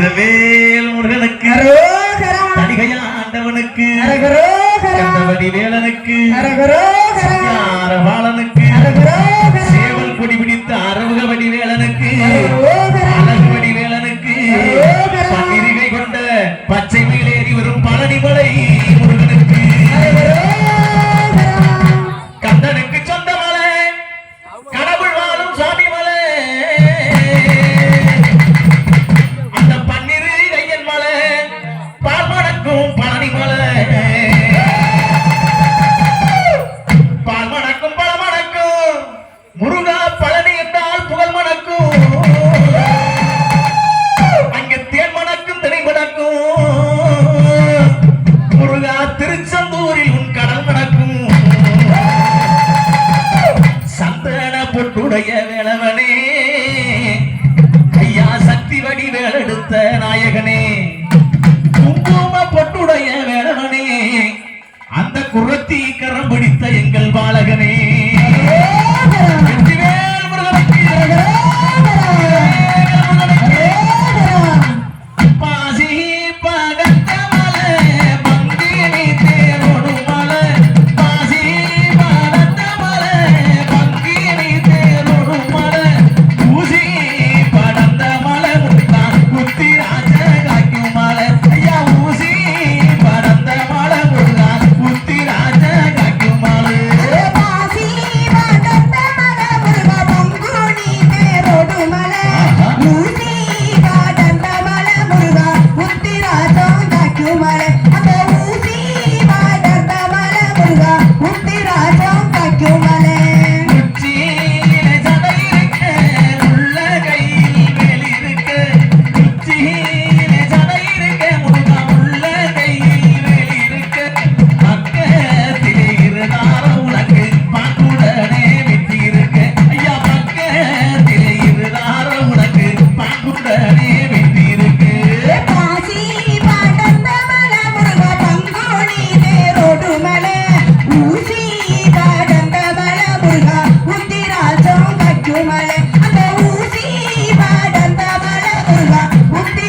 வீரவேல் முருகனுக்கு தனிகையாண்டவனுக்கு கந்தவடி வேலனுக்கு பாலனுக்கு சேவல் கொடி பிடித்த அரவுகவடி வேலனுக்கு அழகுவடி வேலனுக்கு பன்னிரிகை கொண்ட பச்சை மேலேறி வரும் பழனிமலை முருகனுக்கு கந்தனுக்கு சொந்த மலை கடவுள் வாழும் சுவாமி மலை அந்த பன்னிரு கையன் மலை பால்மணக்கும் பழனி மலை பால்மணக்கும் பழமணக்கும் முருகா பழனி என்றால் புகழ் மணக்கும் அங்கே தேன் மணக்கும் திணை மணக்கும் முருகா திருச்செந்தூரில் உன் கடல் மணக்கும் சந்தன பொட்டுடைய வேளவனே ஐயா சக்தி வடி வேலெடுத்த நாயகனே குங்கும பொட்டுடைய வேளவனே அந்த குரத்தி கரம் பிடித்த எங்கள் பாலகனே வெற்றிவேல் முருகனுக்கு பாசி பகத்த மலை பங்கினி தேரோடு மலை பாசி பகத்த மலை பங்கினி தேரோடு மலை ஊசி படந்த மலை முத்தான் குத்தி ராஜ காக்கும் மலை ஐயா ஊசி படந்த மலை முத்தான் குத்தி ராஜ காக்கும் மலை பாசி படந்த மலை முருகா பங்குனி தேரோடு மலை ஊசி படந்த மலை முருகா குத்தி ராஜா காக்கும் மலை அந்த ஊசி படந்த மலை முருகா குத்தி ராஜா காக்கும் மலை உச்சியில சடை இருக்க உள்ள கையில் வேல் இருக்க உச்சியில சடை இருக்க முருகா உள்ள கையில் வேல் இருக்க பக்கத்திலே இருந்தார உனக்கு பாக்குடனே வெற்றி இருக்க ஐயா பக்கத்திலே இருந்தார உனக்கு பாக்குடனே வெற்றி இருக்கு பாசி படந்த மலை முருகா பங்குனி தேரோடு மலை ஊசி படந்த மலை முருகா குத்தி ராஜா காக்கும் மலை அந்த ஊசி படந்த மலை முருகா குத்தி